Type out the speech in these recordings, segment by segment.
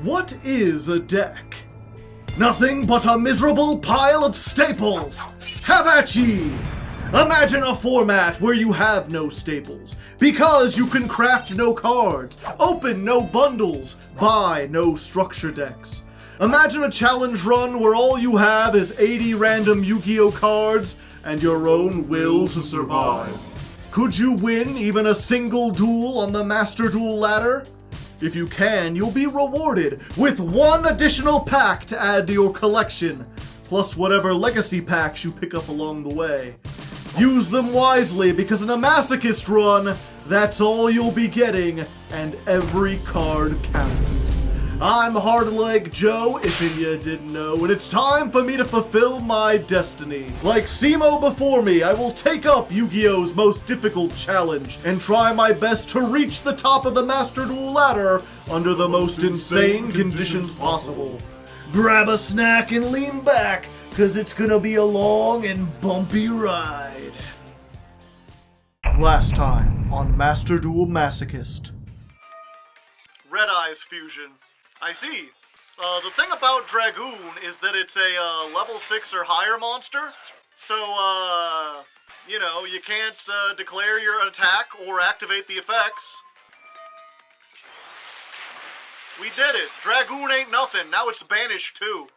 What is a deck? Nothing but a miserable pile of staples! Have at ye! Imagine a format where you have no staples, because you can craft no cards, open no bundles, buy no structure decks. Imagine a challenge run where all you have is 80 random Yu-Gi-Oh cards and your own will to survive. Could you win even a single duel on the Master Duel ladder? If you can, you'll be rewarded with one additional pack to add to your collection, plus whatever legacy packs you pick up along the way. Use them wisely, because in a Masochist run, that's all you'll be getting, and every card counts. I'm Hardleg Joe, if you didn't know, and it's time for me to fulfill my destiny. Like Simo before me, I will take up Yu-Gi-Oh's most difficult challenge and try my best to reach the top of the Master Duel ladder under the most insane conditions possible. Grab a snack and lean back, cause it's gonna be a long and bumpy ride. Last time on Master Duel Masochist. Red Eyes Fusion. I see. The thing about Dragoon is that it's a level 6 or higher monster, so, you know, you can't declare your attack or activate the effects. We did it! Dragoon ain't nothing, now it's banished too.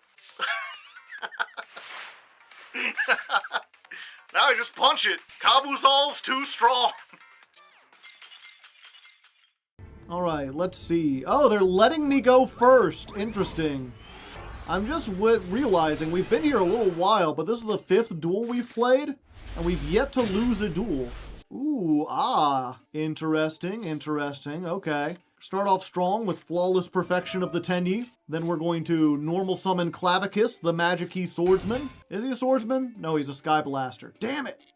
Now I just punch it. Kabuzal's too strong. Alright, let's see. Oh, they're letting me go first. Interesting. I'm just realizing we've been here a little while, but this is the 5th duel we've played, and we've yet to lose a duel. Ooh, Interesting, interesting. Okay. Start off strong with Flawless Perfection of the Tenyi. Then we're going to normal summon Clavicus, the Magic-Key Swordsman. Is he a swordsman? No, he's a Sky Blaster. Damn it!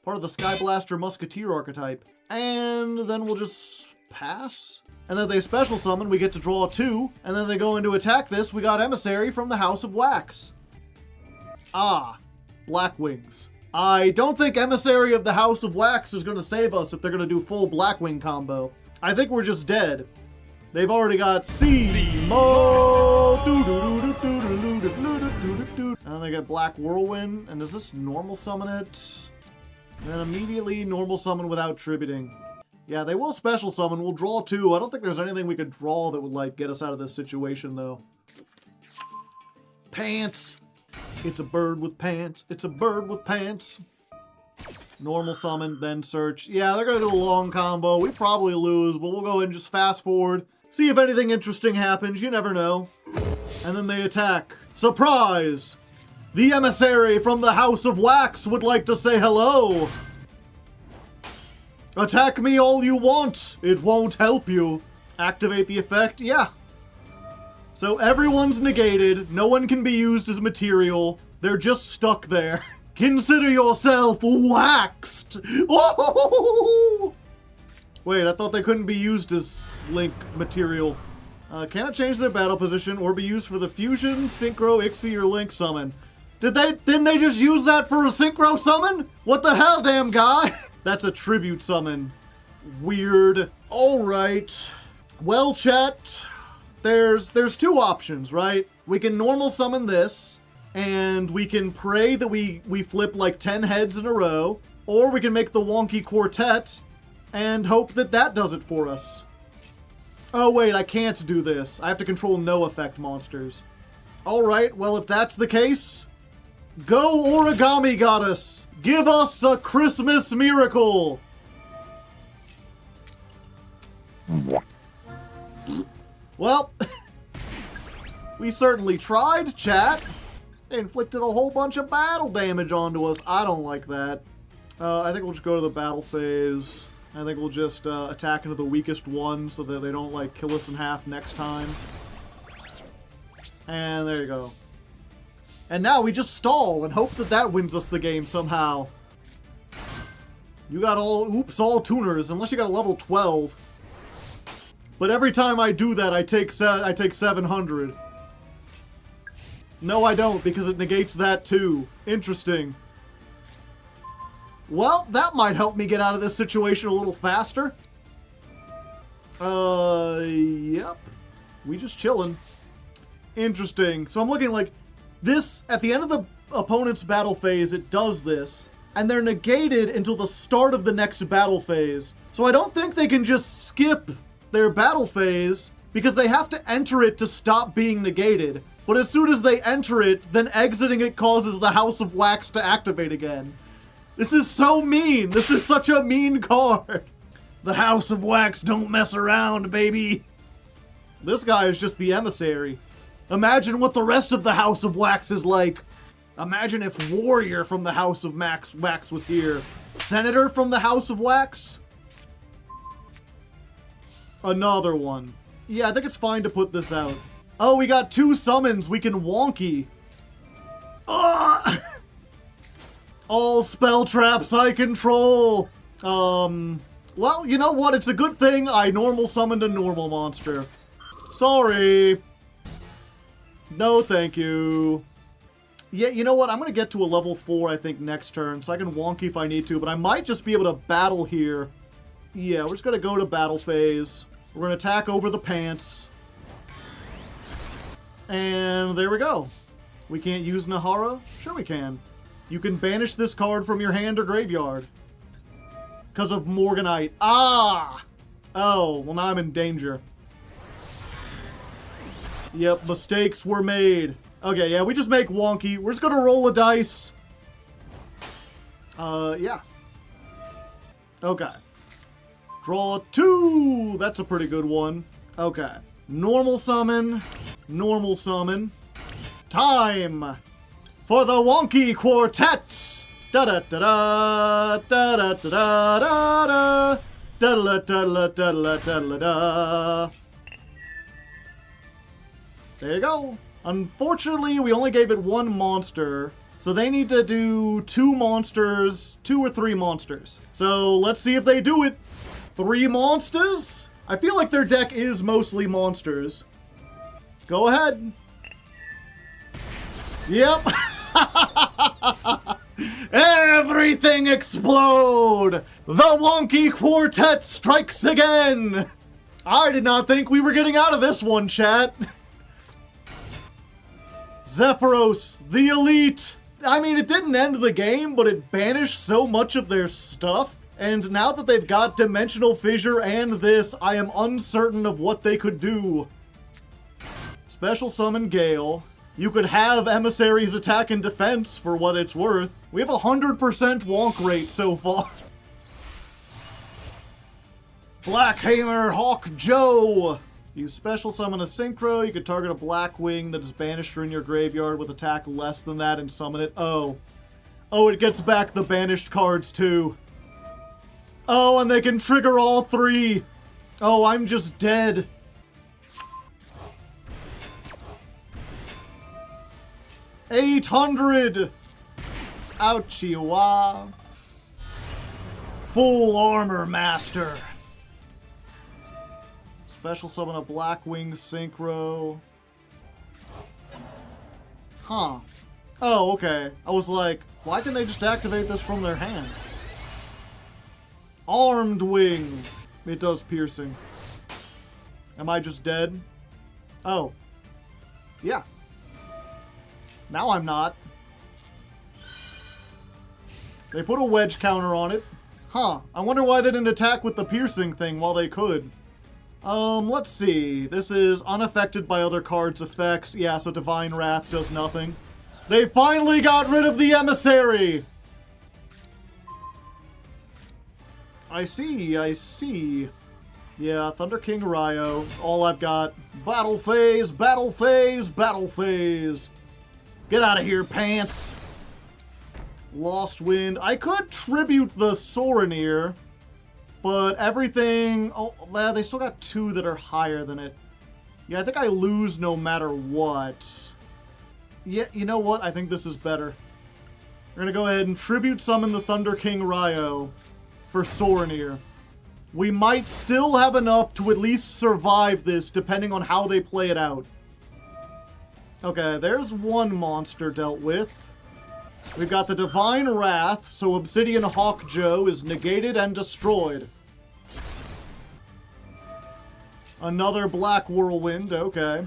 Part of the Sky Blaster Musketeer archetype. And then we'll just pass. And then they special summon, we get to draw 2. And then they go into attack this, we got Emissary from the House of Wax. Blackwings. I don't think Emissary of the House of Wax is going to save us if they're going to do full Blackwing combo. I think we're just dead. They've already got Simo. And then they get Black Whirlwind. And does this normal summon it? And then immediately normal summon without tributing. Yeah, they will special summon. We'll draw 2. I don't think there's anything we could draw that would, like, get us out of this situation, though. Pants. It's a bird with pants. It's a bird with pants. Normal summon, then search. Yeah, they're gonna do a long combo. We probably lose, but we'll go and just fast forward. See if anything interesting happens. You never know. And then they attack. Surprise! The Emissary from the House of Wax would like to say hello. Attack me all you want. It won't help you. Activate the effect. Yeah. So everyone's negated. No one can be used as material. They're just stuck there. Consider yourself waxed. Oh! Wait, I thought they couldn't be used as Link material. Cannot change their battle position or be used for the Fusion, Synchro, Ixie, or Link summon. Didn't they just use that for a Synchro summon? What the hell, damn guy? That's a tribute summon. Weird. Alright. Well, chat, there's 2 options, right? We can normal summon this, and we can pray that we flip like 10 heads in a row, or we can make the wonky quartet and hope that that does it for us. Oh wait, I can't do this. I have to control no effect monsters. Alright, well if that's the case, go Origami Goddess! Give us a Christmas miracle! Well, we certainly tried, chat. They inflicted a whole bunch of battle damage onto us. I don't like that. I think we'll just go to the battle phase. I think we'll just attack into the weakest one so that they don't, like, kill us in half next time. And there you go. And now we just stall and hope that that wins us the game somehow. You got all tuners, unless you got a level 12. But every time I do that, I take 700. No, I don't, because it negates that too. Interesting. Well, that might help me get out of this situation a little faster. Yep. We just chilling. Interesting. So I'm looking like this, at the end of the opponent's battle phase, it does this, and they're negated until the start of the next battle phase. So I don't think they can just skip their battle phase, because they have to enter it to stop being negated. But as soon as they enter it, then exiting it causes the House of Wax to activate again. This is so mean. This is such a mean card. The House of Wax don't mess around, baby. This guy is just the emissary. Imagine what the rest of the House of Wax is like. Imagine if Warrior from the House of Wax was here. Senator from the House of Wax? Another one. Yeah, I think it's fine to put this out. Oh, we got 2 summons. We can wonky. All spell traps I control. Well, you know what? It's a good thing I normal summoned a normal monster. Sorry. No, thank you. Yeah, you know what? I'm going to get to a level 4, I think, next turn, so I can wonky if I need to, but I might just be able to battle here. Yeah, we're just going to go to battle phase. We're going to attack over the pants. And there we go. We can't use Nahara? Sure we can. You can banish this card from your hand or graveyard. Because of Morganite. Ah! Oh, well now I'm in danger. Yep, mistakes were made. Okay, yeah, we just make wonky. We're just gonna roll a dice. Yeah. Okay. Draw 2! That's a pretty good one. Okay. Normal summon. Normal summon. Time for the Wonky Quartet! Da-da-da-da, da-da-da-da-da, da-da-da-da-da-da-da-da. There you go. Unfortunately, we only gave it 1 monster, so they need to do 2 monsters, 2 or 3 monsters. So let's see if they do it. 3 monsters? I feel like their deck is mostly monsters. Go ahead. Yep. Everything explode! The Wonky Quartet strikes again! I did not think we were getting out of this one, chat. Zephyros, the Elite! I mean, it didn't end the game, but it banished so much of their stuff. And now that they've got Dimensional Fissure and this, I am uncertain of what they could do. Special summon Gale. You could have Emissary's attack and defense for what it's worth. We have 100% wonk rate so far. Blackhammer Hawk Joe. You special summon a Synchro. You could target a Blackwing that is banished or in your graveyard with attack less than that and summon it. Oh. Oh, it gets back the banished cards too. Oh, and they can trigger all 3. Oh, I'm just dead. $800! Ouchie wah. Full Armor Master. Special summon a Blackwing Synchro. Huh. Oh, okay. I was like, why can they just activate this from their hand? Armed Wing. It does piercing. Am I just dead? Oh. Yeah. Now I'm not. They put a wedge counter on it. Huh. I wonder why they didn't attack with the piercing thing while they could. Let's see. This is unaffected by other cards' effects. Yeah, so Divine Wrath does nothing. They finally got rid of the Emissary! I see, I see. Yeah, Thunder King Ryo. It's all I've got. Battle phase, battle phase, battle phase. Get out of here, pants. Lost Wind. I could tribute the Soraneer, but everything... Oh, they still got 2 that are higher than it. Yeah, I think I lose no matter what. Yeah, you know what? I think this is better. We're gonna go ahead and tribute summon the Thunder King Ryo for Soraneer. We might still have enough to at least survive this, depending on how they play it out. Okay, there's 1 monster dealt with. We've got the Divine Wrath, so Obsidian Hawk Joe is negated and destroyed. Another black whirlwind, okay.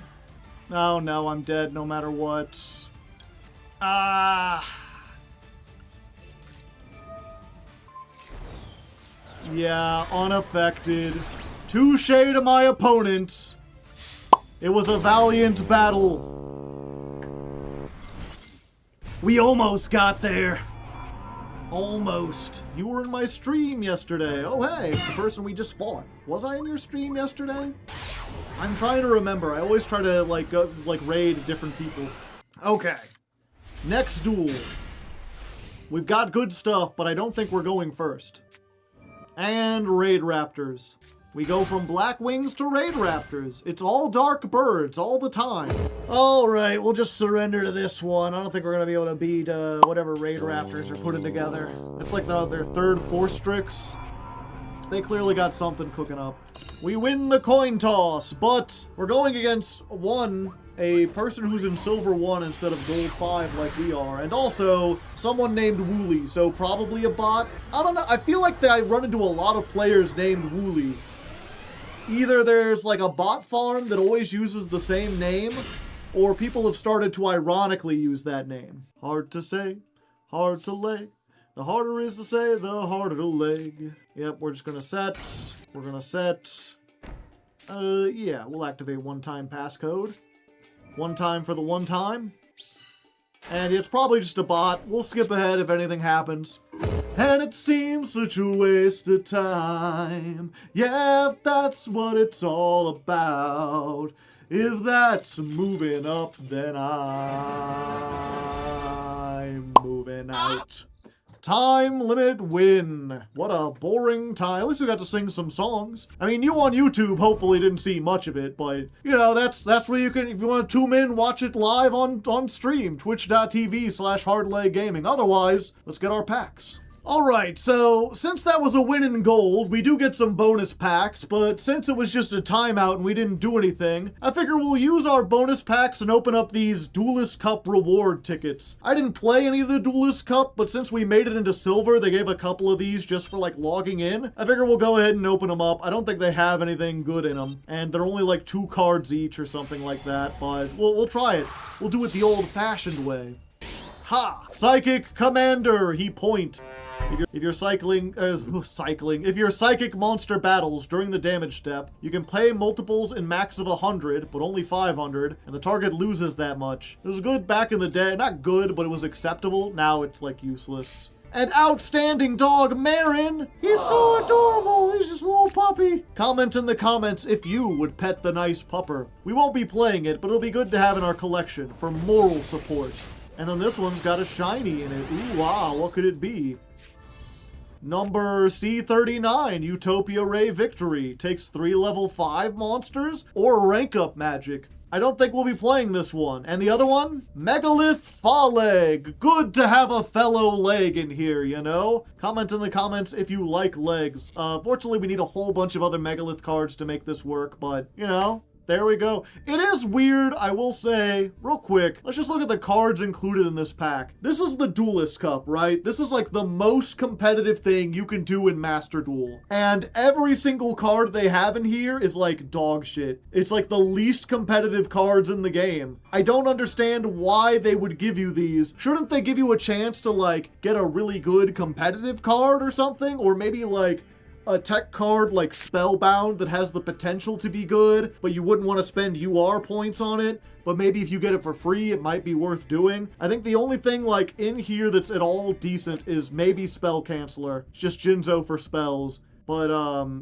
Oh no, I'm dead no matter what. Ah. Yeah, unaffected. Touche to my opponent. It was a valiant battle. We almost got there. Almost. You were in my stream yesterday. Oh, hey, it's the person we just fought. Was I in your stream yesterday? I'm trying to remember. I always try to, like, go, like, raid different people. Okay. Next duel. We've got good stuff, but I don't think we're going first. And Raid Raptors. We go from Black Wings to Raid Raptors. It's all dark birds all the time. Alright, we'll just surrender to this one. I don't think we're going to be able to beat whatever Raid Raptors are putting together. It's like their third Force-Strix. They clearly got something cooking up. We win the coin toss, but we're going against a person who's in silver 1 instead of gold 5 like we are, and also someone named Wooly, so probably a bot. I don't know, I feel like I run into a lot of players named Wooly. Either there's like a bot farm that always uses the same name, or people have started to ironically use that name. Hard to say, hard to lay. The harder is to say, the harder to leg. Yep, we're just gonna set. We're gonna set. Yeah, we'll activate one-time passcode. One time for the one time. And it's probably just a bot. We'll skip ahead if anything happens. And it seems such a waste of time. Yeah, if that's what it's all about. If that's moving up, then I'm moving out. Time limit win. What a boring time. At least we got to sing some songs. I mean, you on YouTube hopefully didn't see much of it, but, you know, that's where you can, if you want to tune in, watch it live on stream. Twitch.tv/Hardleg Gaming. Otherwise, let's get our packs. Alright, so since that was a win in gold, we do get some bonus packs, but since it was just a timeout and we didn't do anything, I figure we'll use our bonus packs and open up these Duelist Cup reward tickets. I didn't play any of the Duelist Cup, but since we made it into silver, they gave a couple of these just for like logging in. I figure we'll go ahead and open them up. I don't think they have anything good in them, and they're only like 2 cards each or something like that, but we'll try it. We'll do it the old-fashioned way. Ha! Psychic Commander, he point. If you're if you're psychic monster battles during the damage step, you can play multiples in max of 100, but only 500, and the target loses that much. It was good back in the day. Not good, but it was acceptable. Now it's, like, useless. And outstanding dog, Marin! He's so adorable! He's just a little puppy! Comment in the comments if you would pet the nice pupper. We won't be playing it, but it'll be good to have in our collection for moral support. And then this one's got a shiny in it. Ooh, wow, what could it be? Number C39, Utopia Ray Victory. Takes 3 level 5 monsters or rank up magic. I don't think we'll be playing this one. And the other one? Megalith Hardleg. Good to have a fellow leg in here, you know? Comment in the comments if you like legs. Fortunately, we need a whole bunch of other Megalith cards to make this work, but, you know... There we go. It is weird, I will say, real quick, let's just look at the cards included in this pack. This is the Duelist Cup, right? This is like the most competitive thing you can do in Master Duel. And every single card they have in here is like dog shit. It's like the least competitive cards in the game. I don't understand why they would give you these. Shouldn't they give you a chance to like get a really good competitive card or something? Or maybe like a tech card like Spellbound that has the potential to be good, but you wouldn't want to spend UR points on it, but maybe if you get it for free, it might be worth doing. I think the only thing like in here that's at all decent is maybe Spell Canceller. It's just Jinzo for spells. But,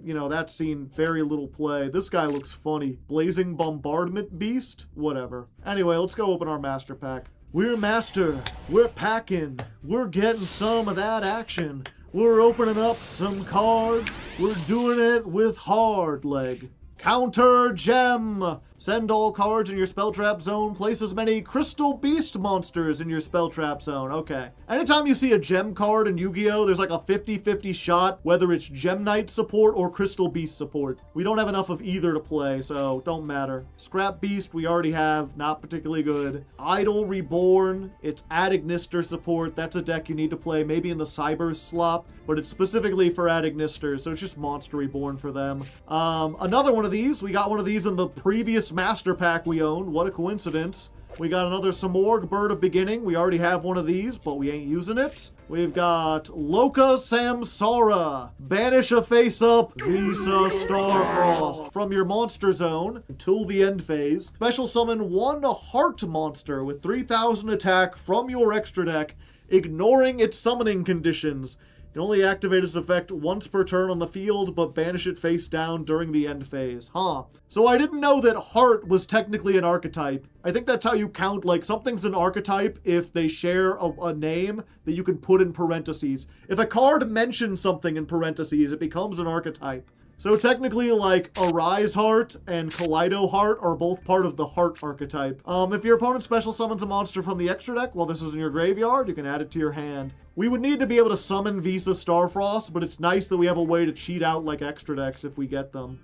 you know, that's seen very little play. This guy looks funny. Blazing Bombardment Beast? Whatever. Anyway, let's go open our Master Pack. We're Master. We're packing. We're getting some of that action. We're opening up some cards. We're doing it with Hardleg. Counter Gem. Send all cards in your spell trap zone. Place as many Crystal Beast monsters in your spell trap zone. Okay. Anytime you see a gem card in Yu-Gi-Oh, there's like a 50-50 shot whether it's Gem Knight support or Crystal Beast support. We don't have enough of either to play, so don't matter. Scrap Beast we already have, not particularly good. Idol Reborn, it's Adignister support. That's a deck you need to play maybe in the Cyber slop, but it's specifically for Adignister, so it's just Monster Reborn for them. Another one of these. We got one of these in the previous Master Pack we owned. What a coincidence. We got another Samorg Bird of Beginning. We already have one of these, but we ain't using it. We've got Loka Samsara. Banish a face-up Visa Starfrost from your monster zone until the end phase. Special summon one Heart monster with 3000 attack from your extra deck, ignoring its summoning conditions. You can only activate its effect once per turn on the field, but banish it face down during the end phase. Huh. So I didn't know that Heart was technically an archetype. I think that's how you count, like, something's an archetype if they share a name that you can put in parentheses. If a card mentions something in parentheses, it becomes an archetype. So technically, like, Arise Heart and Kaleido Heart are both part of the Heart archetype. If your opponent special summons a monster from the extra deck while this is in your graveyard, you can add it to your hand. We would need to be able to summon Visa Starfrost, but it's nice that we have a way to cheat out, like, extra decks if we get them.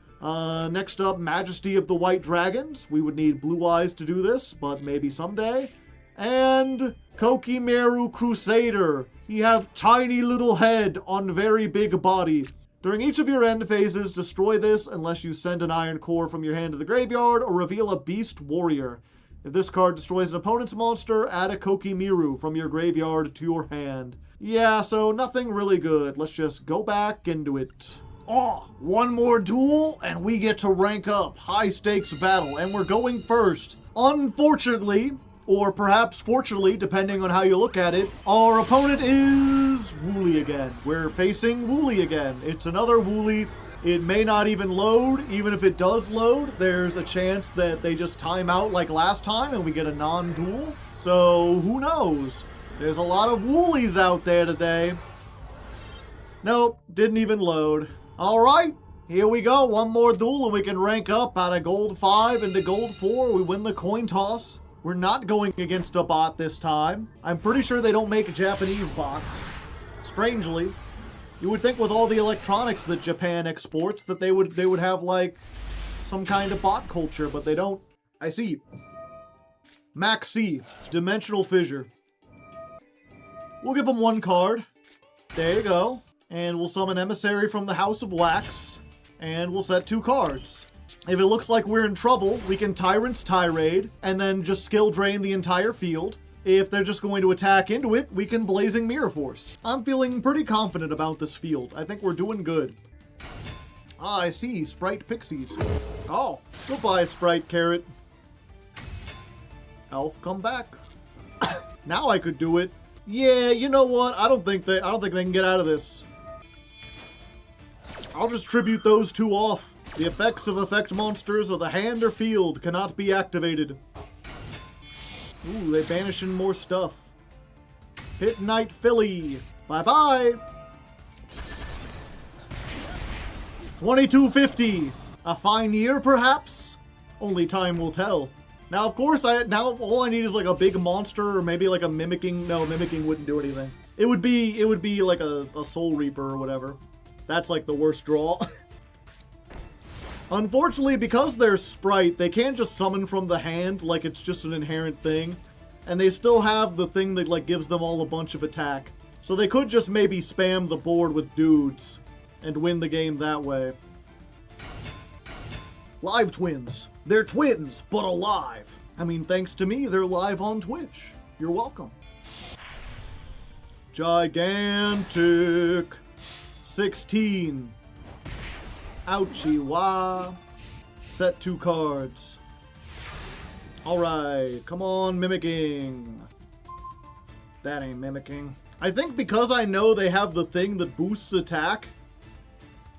Next up, Majesty of the White Dragons. We would need Blue Eyes to do this, but maybe someday. And Kokimeru Crusader. He have tiny little head on very big body. During each of your end phases, destroy this unless you send an Iron Core from your hand to the graveyard or reveal a Beast Warrior. If this card destroys an opponent's monster, add a Kokimeru from your graveyard to your hand. Yeah, so nothing really good. Let's just go back into it. Oh, one more duel and we get to rank up. High stakes battle, and we're going first. Unfortunately, or perhaps fortunately, depending on how you look at it, our opponent is Wooly again. We're facing Wooly again. It's another Wooly. It may not even load. Even if it does load, there's a chance that they just time out like last time and we get a non-duel. So who knows? There's a lot of Woolies out there today. Nope, didn't even load. All right, here we go. One more duel and we can rank up out of gold 5 into gold 4. We win the coin toss. We're not going against a bot this time. I'm pretty sure they don't make Japanese bots. Strangely. You would think with all the electronics that Japan exports that they would have like some kind of bot culture, but they don't. I see. Max C, Dimensional Fissure. We'll give them one card. There you go. And we'll summon Emissary from the House of Wax. And we'll set 2 cards. If it looks like we're in trouble, we can Tyrant's Tirade, and then just skill drain the entire field. If they're just going to attack into it, we can Blazing Mirror Force. I'm feeling pretty confident about this field. I think we're doing good. Ah, I see. Sprite Pixies. Oh, goodbye, Sprite Carrot. Elf, come back. Now I could do it. Yeah, you know what? I don't think they can get out of this. I'll just tribute those 2 off. The effects of effect monsters of the hand or field cannot be activated. Ooh, they banishing more stuff. Hit Night Philly. Bye-bye. 2250. A fine year, perhaps? Only time will tell. Now, of course, now all I need is like a big monster or maybe like a mimicking. No, mimicking wouldn't do anything. It would be like a Soul Reaper or whatever. That's like the worst draw. Unfortunately, because they're Sprite, they can't just summon from the hand like it's just an inherent thing. And they still have the thing that like gives them all a bunch of attack. So they could just maybe spam the board with dudes and win the game that way. Live twins. They're twins, but alive. I mean, thanks to me, they're live on Twitch. You're welcome. Gigantic. 16. Ouchie, wah. Set 2 cards. Alright, come on, mimicking. That ain't mimicking. I think because I know they have the thing that boosts attack,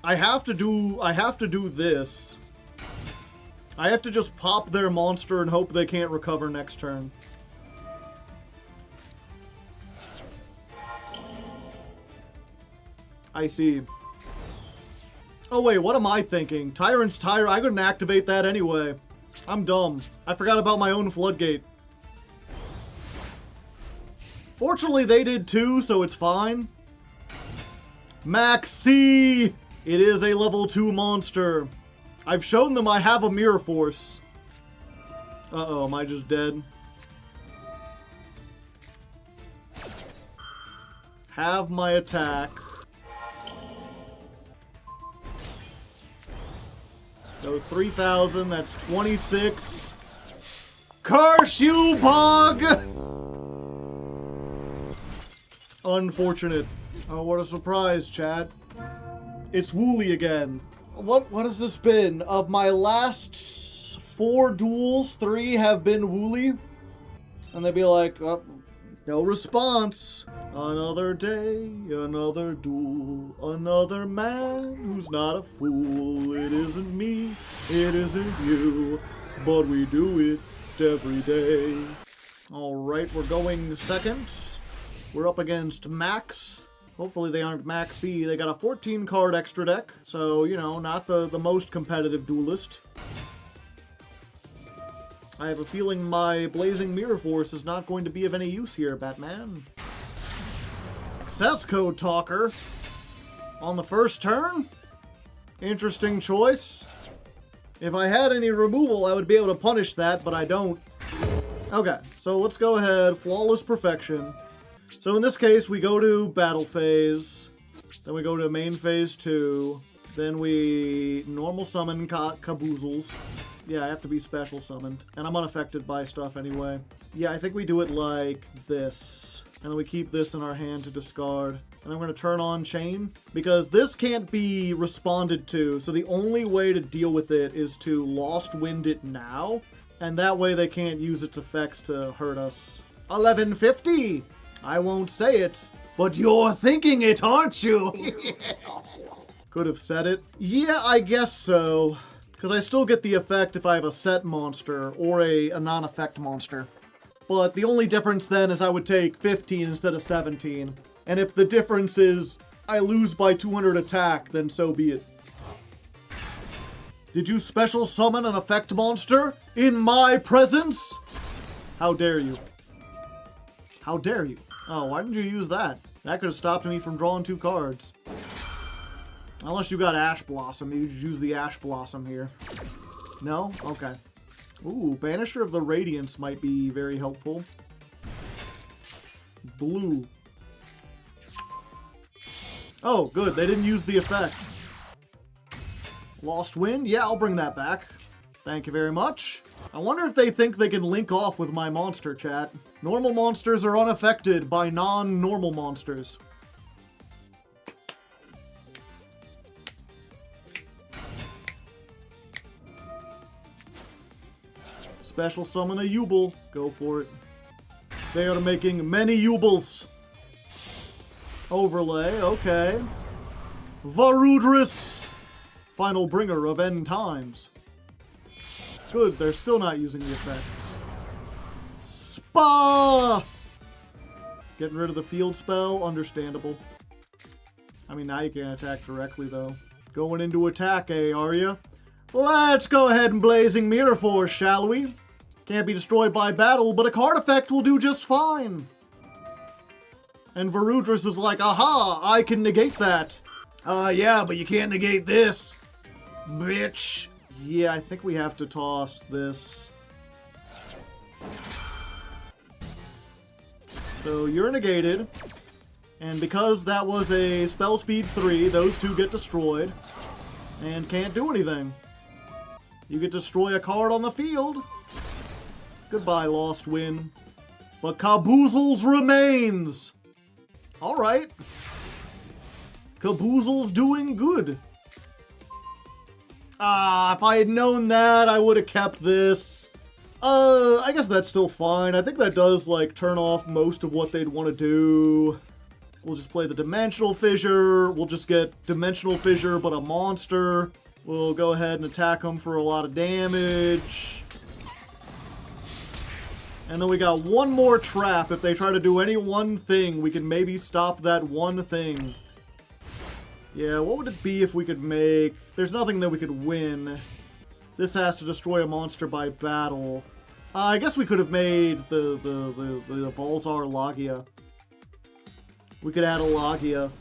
I have to do this. I have to just pop their monster and hope they can't recover next turn. I see. Oh wait, what am I thinking? Tyrant's Tyrant, I couldn't activate that anyway. I'm dumb. I forgot about my own Floodgate. Fortunately, they did too, so it's fine. Max C! It is a level 2 monster. I've shown them I have a Mirror Force. Uh-oh, am I just dead? Have my attack. So 3,000, that's 26. Curse you, Bug! Unfortunate. Oh, what a surprise, chat. It's Wooly again. What has this been? Of my last 4 duels, 3 have been Wooly. And they'd be like, oh, no response. Another day, another duel, another man who's not a fool. It isn't me, it isn't you, but we do it every day. Alright, we're going second. We're up against Max. Hopefully they aren't Maxi. They got a 14 card extra deck, so, you know, not the most competitive duelist. I have a feeling my Blazing Mirror Force is not going to be of any use here, Batman. Access code talker. On the first turn? Interesting choice. If I had any removal, I would be able to punish that, but I don't. Okay, so let's go ahead. Flawless Perfection. So in this case, we go to Battle Phase. Then we go to Main Phase 2. Then we normal summon Caboozles. Yeah, I have to be special summoned. And I'm unaffected by stuff anyway. Yeah, I think we do it like this. And then we keep this in our hand to discard. And I'm going to turn on Chain. Because this can't be responded to. So the only way to deal with it is to Lost Wind it now. And that way they can't use its effects to hurt us. 1150! I won't say it. But you're thinking it, aren't you? Could have said it. Yeah, I guess so. Because I still get the effect if I have a set monster or a non-effect monster. But the only difference then is I would take 15 instead of 17. And if the difference is I lose by 200 attack, then so be it. Did you special summon an effect monster in my presence? How dare you? How dare you? Oh, why didn't you use that? That could have stopped me from drawing 2 cards. Unless you got Ash Blossom, you just use the Ash Blossom here. No? Okay. Ooh, Banisher of the Radiance might be very helpful. Blue. Oh, good. They didn't use the effect. Lost Wind? Yeah, I'll bring that back. Thank you very much. I wonder if they think they can link off with my monster, chat. Normal monsters are unaffected by non-normal monsters. Special summon a Yubel. Go for it. They are making many Yubels. Overlay, okay. Varudris. Final bringer of end times. Good, they're still not using the effects. Spa! Getting rid of the field spell, understandable. I mean, now you can't attack directly, though. Going into attack, are ya? Let's go ahead and Blazing Mirror Force, shall we? Can't be destroyed by battle, but a card effect will do just fine. And Varudris is like, aha, I can negate that. Yeah, but you can't negate this, bitch. Yeah, I think we have to toss this. So you're negated. And because that was a spell speed 3, those 2 get destroyed. And can't do anything. You get to destroy a card on the field. Goodbye, Lost Wind. But Caboozles remains. Alright. Caboozles doing good. If I had known that, I would have kept this. I guess that's still fine. I think that does, like, turn off most of what they'd want to do. We'll just play the Dimensional Fissure. We'll just get Dimensional Fissure, but a monster. We'll go ahead and attack them for a lot of damage. And then we got one more trap. If they try to do any one thing, we can maybe stop that one thing. Yeah, what would it be if we could make... There's nothing that we could win. This has to destroy a monster by battle. I guess we could have made the Balzar Logia. We could add a Logia.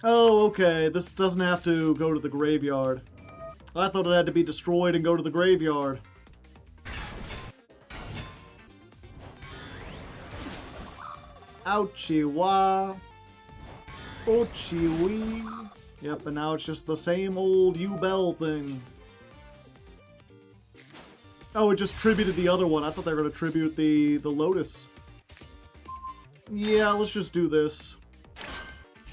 Oh, okay. This doesn't have to go to the graveyard. I thought it had to be destroyed and go to the graveyard. Ouchie wah. Ouchie wee. Yep, and now it's just the same old Yubel thing. Oh, it just tributed the other one. I thought they were going to tribute the Lotus. Yeah, let's just do this.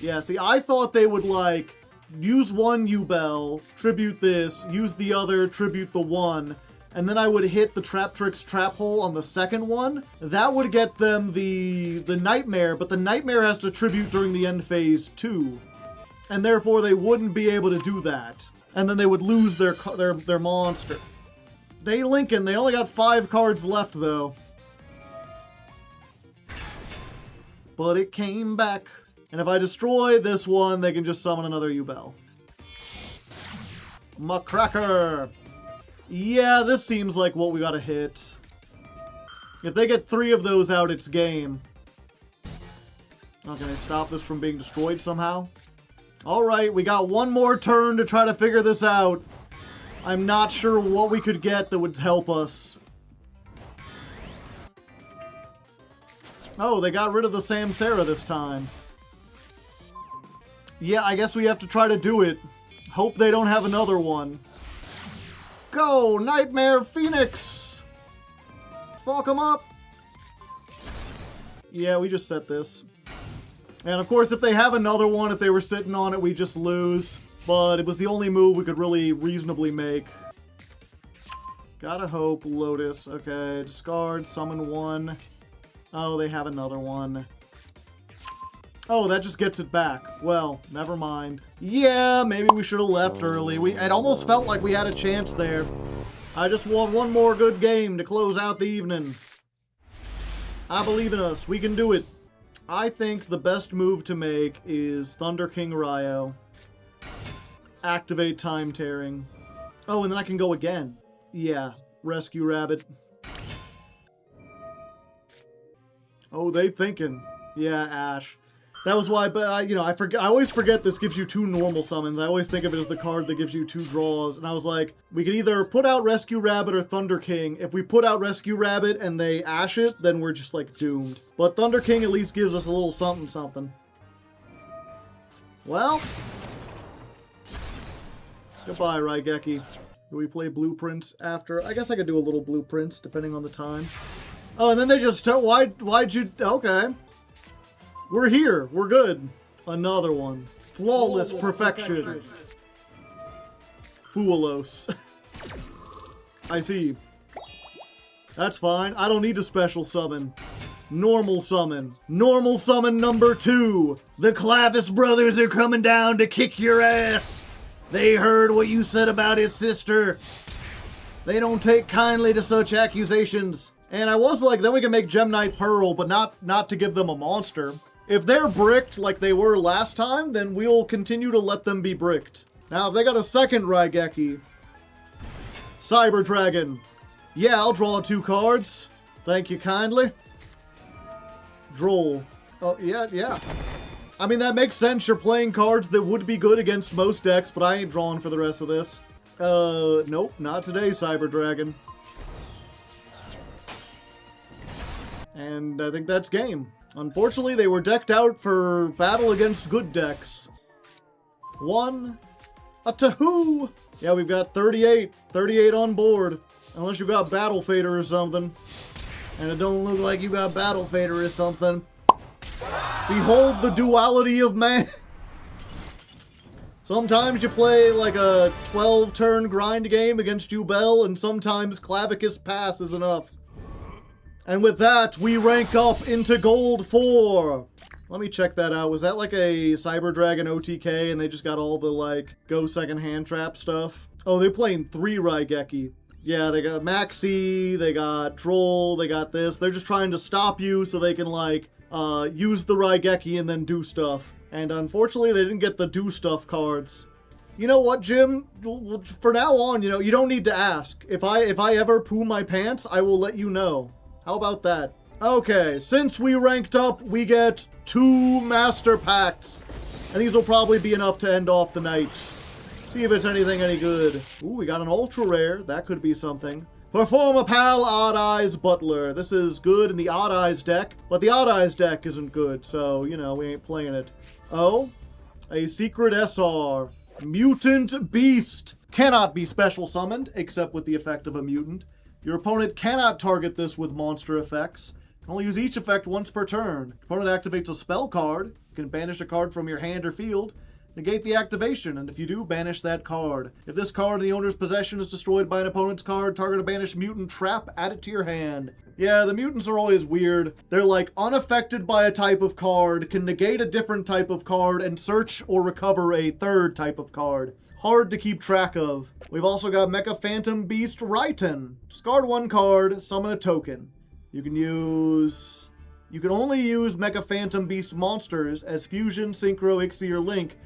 Yeah, see, I thought they would, like, use one U-Bell, tribute this, use the other, tribute the one, and then I would hit the Traptrix Trap Hole on the second one. That would get them the Nightmare, but the Nightmare has to tribute during the end phase too. And therefore they wouldn't be able to do that. And then they would lose their monster. They Lincoln, they only got 5 cards left though. But it came back. And if I destroy this one, they can just summon another U-Bell. Macracker! Yeah, this seems like what we gotta hit. If they get 3 of those out, it's game. Oh, can I stop this from being destroyed somehow? Alright, we got one more turn to try to figure this out. I'm not sure what we could get that would help us. Oh, they got rid of the Samsara this time. Yeah, I guess we have to try to do it. Hope they don't have another one. Go, Nightmare Phoenix! Fuck them up! Yeah, we just set this. And of course, if they have another one, if they were sitting on it, we just lose. But it was the only move we could really reasonably make. Gotta hope, Lotus. Okay, discard, summon one. Oh, they have another one. Oh, that just gets it back. Well, never mind. Yeah, maybe we should have left early. It almost felt like we had a chance there. I just want one more good game to close out the evening. I believe in us. We can do it. I think the best move to make is Thunder King Ryo. Activate Time Tearing. Oh, and then I can go again. Yeah, Rescue Rabbit. Oh, they thinking. Yeah, Ash. That was why, but I always forget this gives you 2 normal summons. I always think of it as the card that gives you 2 draws. And I was like, we could either put out Rescue Rabbit or Thunder King. If we put out Rescue Rabbit and they ash it, then we're just like doomed. But Thunder King at least gives us a little something something. Well. Goodbye, Raigeki. Do we play Blueprints after? I guess I could do a little Blueprints depending on the time. Oh, and then they just tell, why'd you, okay. We're here. We're good. Another one. Flawless perfection. Foolos. I see. That's fine. I don't need a special summon. Normal summon. Normal summon number 2. The Clavis brothers are coming down to kick your ass. They heard what you said about his sister. They don't take kindly to such accusations. And I was like, then we can make Gem Knight Pearl, but not to give them a monster. If they're bricked like they were last time, then we'll continue to let them be bricked. Now, if they got a second Raigeki, Cyber Dragon. Yeah, I'll draw 2 cards. Thank you kindly. Droll. Oh, yeah. I mean, that makes sense. You're playing cards that would be good against most decks, but I ain't drawing for the rest of this. Nope, not today, Cyber Dragon. And I think that's game. Unfortunately, they were decked out for battle against good decks. 1, a Tahoo! Yeah, we've got 38 on board. Unless you got Battle Fader or something. And it don't look like you got Battle Fader or something. Behold the duality of man. Sometimes you play like a 12-turn grind game against U-Bell, and sometimes Clavicus Pass is enough. And with that, we rank up into Gold 4. Let me check that out. Was that like a Cyber Dragon OTK and they just got all the, like, go second hand trap stuff? Oh, they're playing 3 Raigeki. Yeah, they got Maxi, they got Droll, they got this. They're just trying to stop you so they can, like, use the Raigeki and then do stuff. And unfortunately, they didn't get the do stuff cards. You know what, Jim? For now on, you don't need to ask. If I ever poo my pants, I will let you know. How about that? Okay, since we ranked up, we get 2 Master Packs. And these will probably be enough to end off the night. See if it's anything any good. Ooh, we got an Ultra Rare. That could be something. Perform a Pal Odd Eyes Butler. This is good in the Odd Eyes deck, but the Odd Eyes deck isn't good, so, we ain't playing it. Oh, a Secret SR. Mutant Beast. Cannot be special summoned, except with the effect of a mutant. Your opponent cannot target this with monster effects. You can only use each effect once per turn. Opponent activates a spell card. You can banish a card from your hand or field. Negate the activation, and if you do, banish that card. If this card in the owner's possession is destroyed by an opponent's card, target a banished mutant trap, add it to your hand. Yeah, the mutants are always weird. They're like unaffected by a type of card, can negate a different type of card, and search or recover a third type of card. Hard to keep track of. We've also got Mecha Phantom Beast Raiten. Discard one card, summon a token. You can only use Mecha Phantom Beast monsters as Fusion, Synchro, Ixie, or Link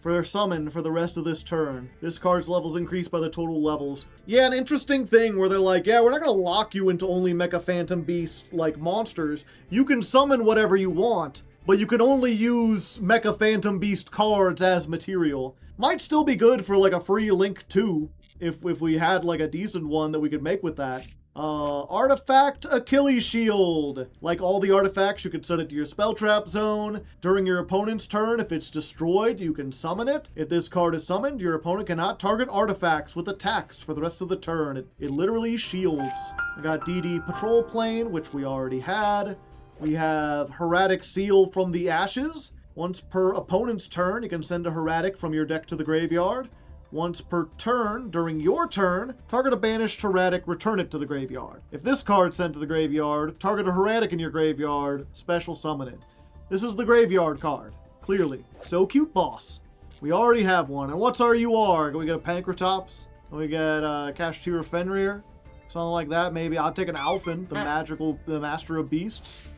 for their summon for the rest of this turn. This card's levels increase by the total levels. Yeah, an interesting thing where they're like, yeah, we're not gonna lock you into only Mecha Phantom Beast like monsters. You can summon whatever you want, but you can only use Mecha Phantom Beast cards as material. Might still be good for like a free Link 2, if we had like a decent one that we could make with that. Artifact Achilles Shield. Like all the artifacts, you can set it to your spell trap zone. During your opponent's turn, if it's destroyed, you can summon it. If this card is summoned, your opponent cannot target artifacts with attacks for the rest of the turn. It literally shields. I got DD Patrol Plane, which we already had. We have Heradic Seal from the Ashes. Once per opponent's turn, you can send a Heradic from your deck to the graveyard. Once per turn, during your turn, target a banished Heradic, return it to the graveyard. If this card's sent to the graveyard, target a Heradic in your graveyard, special summon it. This is the graveyard card, clearly. So cute, boss. We already have one. And what's our UR? Can we get a Pankratops? Can we get Kashtira Fenrir? Something like that, maybe. I'll take an Alphen, the Master of Beasts.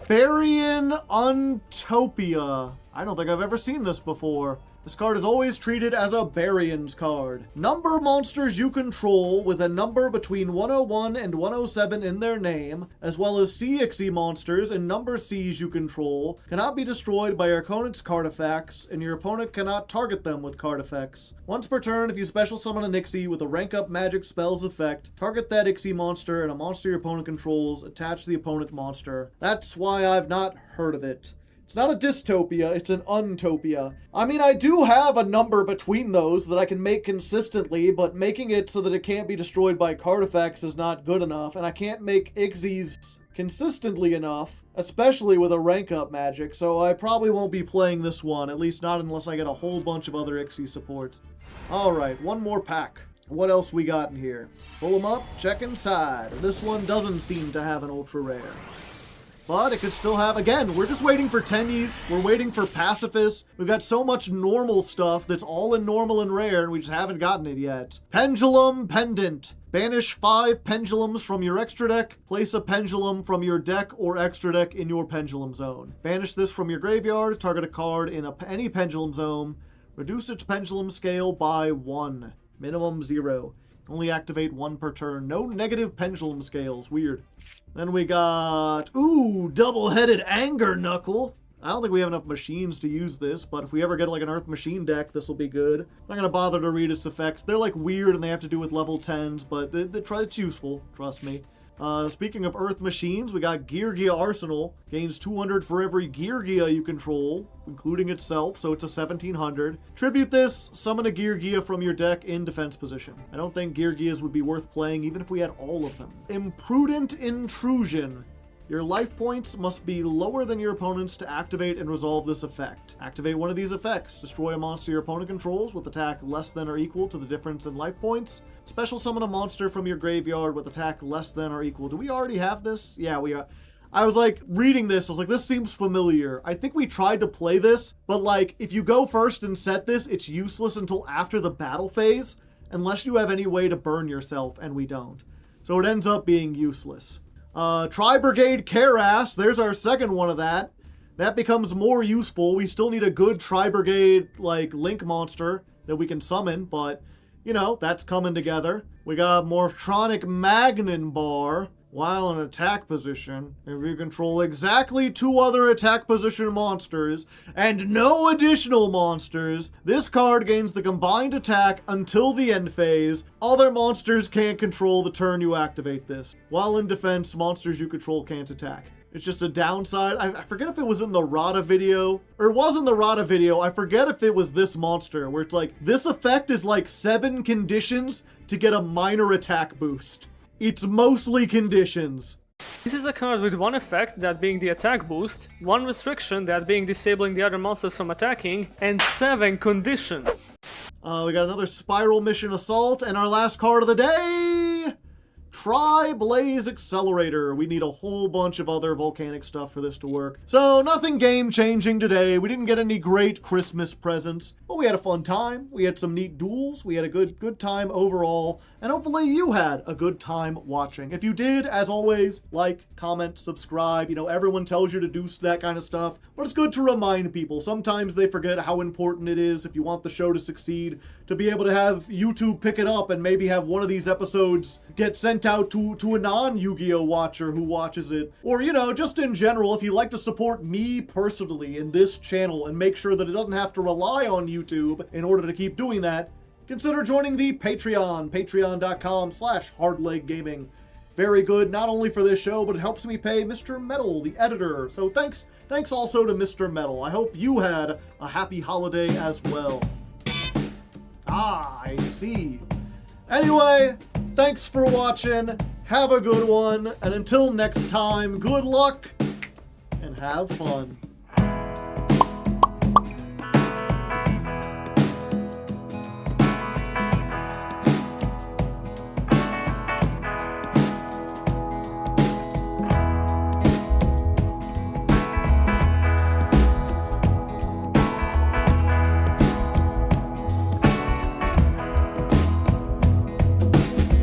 Barian Untopia. I don't think I've ever seen this before. This card is always treated as a Barian's card. Number monsters you control with a number between 101 and 107 in their name, as well as CXE monsters and number Cs you control, cannot be destroyed by your opponent's card effects, and your opponent cannot target them with card effects. Once per turn, if you special summon an Ixie with a rank up magic spells effect, target that Ixie monster and a monster your opponent controls, attach the opponent monster. That's why I've not heard of it. It's not a dystopia, it's an untopia. I mean, I do have a number between those that I can make consistently, but making it so that it can't be destroyed by card effects is not good enough, and I can't make Ixies consistently enough, especially with a rank up magic, so I probably won't be playing this one, at least not unless I get a whole bunch of other Ixie support. Alright, one more pack. What else we got in here? Pull them up, check inside. This one doesn't seem to have an ultra rare. But it could still have, again, we're just waiting for Tennies, we're waiting for Pacifists. We've got so much normal stuff that's all in normal and rare, and we just haven't gotten it yet. Pendulum Pendant. Banish 5 pendulums from your extra deck. Place a pendulum from your deck or extra deck in your pendulum zone. Banish this from your graveyard, target a card in any pendulum zone. Reduce its pendulum scale by 1. Minimum 0. Only activate 1 per turn. No negative pendulum scales. Weird. Then we got, double-headed Anger Knuckle. I don't think we have enough machines to use this, but if we ever get like an Earth Machine deck, this will be good. I'm not gonna bother to read its effects. They're like weird and they have to do with level 10s, but it's useful, trust me. Speaking of Earth Machines, we got Geargia Arsenal. Gains 200 for every Geargia you control, including itself, so it's a 1700. Tribute this, summon a Geargia from your deck in defense position. I don't think Geargias would be worth playing even if we had all of them. Imprudent Intrusion. Your life points must be lower than your opponent's to activate and resolve this effect. Activate one of these effects. Destroy a monster your opponent controls with attack less than or equal to the difference in life points. Special summon a monster from your graveyard with attack less than or equal. Do we already have this? Yeah, we are. I was like, reading this, I was like, this seems familiar. I think we tried to play this, but like, if you go first and set this, it's useless until after the battle phase, unless you have any way to burn yourself, and we don't. So it ends up being useless. Tri-Brigade Karass, there's our second one of that. That becomes more useful. We still need a good Tri-Brigade, like, Link monster that we can summon, but, you know, that's coming together. We got Morphtronic Magnon Bar. While in attack position, if you control exactly 2 other attack position monsters, and no additional monsters, this card gains the combined attack until the end phase. Other monsters can't control the turn you activate this. While in defense, monsters you control can't attack. It's just a downside. I forget if it was in the Rada video, or it was in the Rada video. I forget if it was this monster, where it's like, this effect is like 7 conditions to get a minor attack boost. It's mostly conditions. This is a card with 1 effect, that being the attack boost, 1 restriction, that being disabling the other monsters from attacking, and 7 conditions. We got another Spiral Mission Assault, and our last card of the day! Tri-Blaze Accelerator. We need a whole bunch of other volcanic stuff for this to work. So, nothing game-changing today. We didn't get any great Christmas presents, but we had a fun time. We had some neat duels. We had a good time overall, and hopefully you had a good time watching. If you did, as always, like, comment, subscribe. You know, everyone tells you to do that kind of stuff, but it's good to remind people. Sometimes they forget how important it is, if you want the show to succeed, to be able to have YouTube pick it up and maybe have one of these episodes get sent out to a non-Yu-Gi-Oh watcher who watches it. Or, you know, just in general, if you'd like to support me personally in this channel and make sure that it doesn't have to rely on YouTube in order to keep doing that, consider joining the Patreon, patreon.com/hardleggaming. Very good, not only for this show, but it helps me pay Mr. Metal, the editor. So thanks also to Mr. Metal. I hope you had a happy holiday as well. Ah, I see. Anyway, thanks for watching, have a good one, and until next time, good luck, and have fun.